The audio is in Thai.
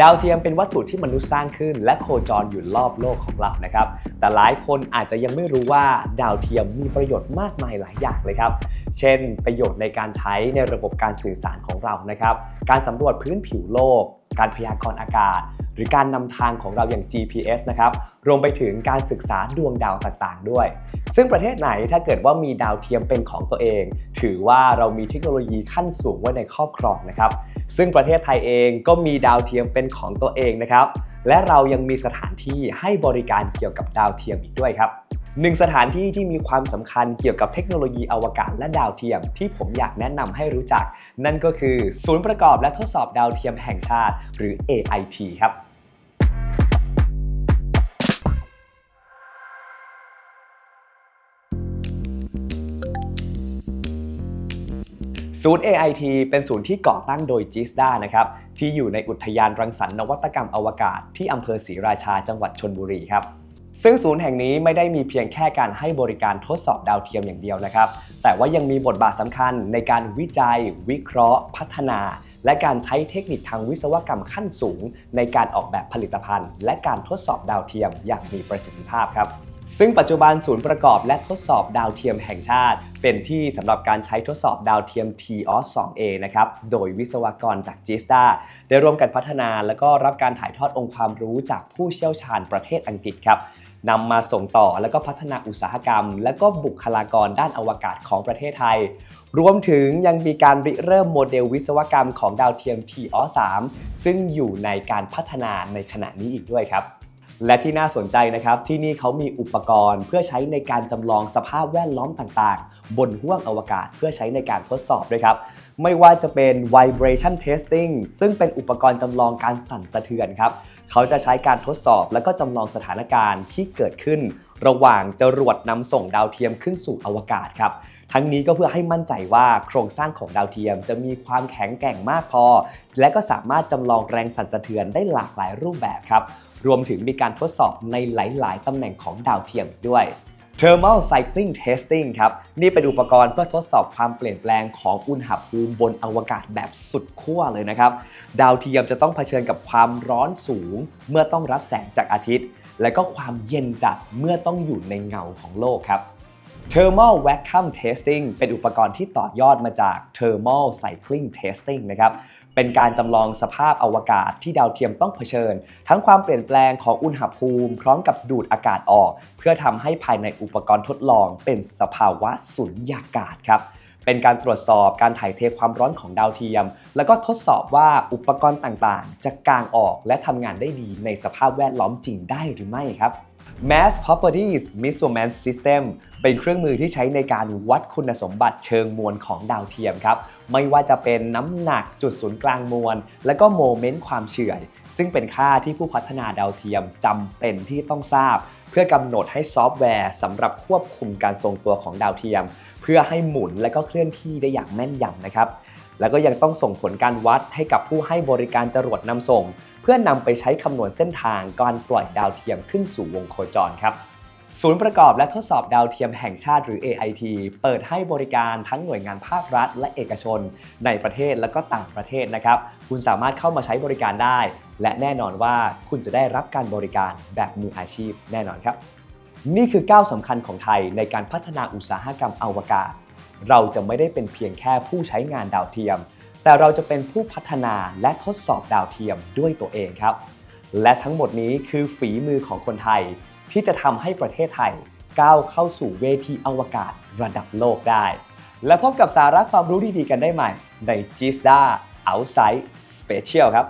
ดาวเทียมเป็นวัตถุที่มนุษย์สร้างขึ้นและโคจรอยู่รอบโลกของเรานะครับแต่หลายคนอาจจะยังไม่รู้ว่าดาวเทียมมีประโยชน์มากมายหลายอย่างเลยครับเช่นประโยชน์ในการใช้ในระบบการสื่อสารของเรานะครับการสำรวจพื้นผิวโลกการพยากรณ์อากาศหรือการนำทางของเราอย่าง GPS นะครับรวมไปถึงการศึกษาดวงดาวต่างๆด้วยซึ่งประเทศไหนถ้าเกิดว่ามีดาวเทียมเป็นของตัวเองถือว่าเรามีเทคโนโลยีขั้นสูงไว้ในครอบครองนะครับซึ่งประเทศไทยเองก็มีดาวเทียมเป็นของตัวเองนะครับและเรายังมีสถานที่ให้บริการเกี่ยวกับดาวเทียมอีกด้วยครับหนึ่งสถานที่ที่มีความสำคัญเกี่ยวกับเทคโนโลยีอวกาศและดาวเทียมที่ผมอยากแนะนำให้รู้จักนั่นก็คือศูนย์ประกอบและทดสอบดาวเทียมแห่งชาติหรือ AIT ครับศูนย์ AIT เป็นศูนย์ที่ก่อตั้งโดย JISDA นะครับที่อยู่ในอุทยานรังสรรค์นวัตกรรมอวกาศที่อำเภอศรีราชาจังหวัดชลบุรีครับซึ่งศูนย์แห่งนี้ไม่ได้มีเพียงแค่การให้บริการทดสอบดาวเทียมอย่างเดียวนะครับแต่ว่ายังมีบทบาทสำคัญในการวิจัยวิเคราะห์พัฒนาและการใช้เทคนิคทางวิศวกรรมขั้นสูงในการออกแบบผลิตภัณฑ์และการทดสอบดาวเทียมอย่างมีประสิทธิภาพครับซึ่งปัจจุบันศูนย์ประกอบและทดสอบดาวเทียมแห่งชาติเป็นที่สำหรับการใช้ทดสอบดาวเทียม TOS-2A นะครับโดยวิศวกรจาก JISDA ได้ร่วมกันพัฒนาและก็รับการถ่ายทอดองค์ความรู้จากผู้เชี่ยวชาญประเทศอังกฤษครับนำมาส่งต่อและก็พัฒนาอุตสาหกรรมและก็บุคลากรด้านอวกาศของประเทศไทยรวมถึงยังมีการริเริ่มโมเดลวิศวกรรมของดาวเทียม TOS-3 ซึ่งอยู่ในการพัฒนาในขณะนี้อีกด้วยครับและที่น่าสนใจนะครับที่นี่เขามีอุปกรณ์เพื่อใช้ในการจำลองสภาพแวดล้อมต่างๆบนห้วงอวกาศเพื่อใช้ในการทดสอบด้วยครับไม่ว่าจะเป็น vibration testing ซึ่งเป็นอุปกรณ์จำลองการสั่นสะเทือนครับเขาจะใช้การทดสอบและก็จำลองสถานการณ์ที่เกิดขึ้นระหว่างจรวดนำส่งดาวเทียมขึ้นสู่อวกาศครับทั้งนี้ก็เพื่อให้มั่นใจว่าโครงสร้างของดาวเทียมจะมีความแข็งแกร่งมากพอและก็สามารถจำลองแรงสั่นสะเทือนได้หลากหลายรูปแบบครับรวมถึงมีการทดสอบในหลายๆตำแหน่งของดาวเทียมด้วย Thermal Cycling Testing ครับนี่เป็นอุปกรณ์เพื่อทดสอบความเปลี่ยนแปลงของอุณหภูมิบนอวกาศแบบสุดขั้วเลยนะครับดาวเทียมจะต้องเผชิญกับความร้อนสูงเมื่อต้องรับแสงจากอาทิตย์และก็ความเย็นจัดเมื่อต้องอยู่ในเงาของโลกครับ Thermal Vacuum Testing เป็นอุปกรณ์ที่ต่อยอดมาจาก Thermal Cycling Testing นะครับเป็นการจำลองสภาพอวกาศที่ดาวเทียมต้องเผชิญทั้งความเปลี่ยนแปลงของอุณหภูมิพร้อมกับดูดอากาศออกเพื่อทำให้ภายในอุปกรณ์ทดลองเป็นสภาวะสุญญากาศครับเป็นการตรวจสอบการถ่ายเทความร้อนของดาวเทียมแล้วก็ทดสอบว่าอุปกรณ์ต่างๆจะกางออกและทำงานได้ดีในสภาพแวดล้อมจริงได้หรือไม่ครับ Mass Properties Measurement System เป็นเครื่องมือที่ใช้ในการวัดคุณสมบัติเชิงมวลของดาวเทียมครับไม่ว่าจะเป็นน้ำหนักจุดศูนย์กลางมวลและก็โมเมนต์ความเฉื่อยซึ่งเป็นค่าที่ผู้พัฒนาดาวเทียมจำเป็นที่ต้องทราบเพื่อกำหนดให้ซอฟต์แวร์สำหรับควบคุมการทรงตัวของดาวเทียมเพื่อให้หมุนและก็เคลื่อนที่ได้อย่างแม่นยำนะครับแล้วก็ยังต้องส่งผลการวัดให้กับผู้ให้บริการจรวดนำส่งเพื่อนำไปใช้คำนวณเส้นทางการปล่อยดาวเทียมขึ้นสู่วงโคจรครับศูนย์ประกอบและทดสอบดาวเทียมแห่งชาติหรือ AIT เปิดให้บริการทั้งหน่วยงานภาครัฐและเอกชนในประเทศและก็ต่างประเทศนะครับคุณสามารถเข้ามาใช้บริการได้และแน่นอนว่าคุณจะได้รับการบริการแบบมืออาชีพแน่นอนครับนี่คือก้าวสำคัญของไทยในการพัฒนาอุตสาหกรรมอวกาศเราจะไม่ได้เป็นเพียงแค่ผู้ใช้งานดาวเทียมแต่เราจะเป็นผู้พัฒนาและทดสอบดาวเทียมด้วยตัวเองครับและทั้งหมดนี้คือฝีมือของคนไทยที่จะทำให้ประเทศไทยก้าวเข้าสู่เวทีอวกาศระดับโลกได้และพบกับสาระความรู้ดีๆกันได้ใหม่ใน JISDA Outside Special ครับ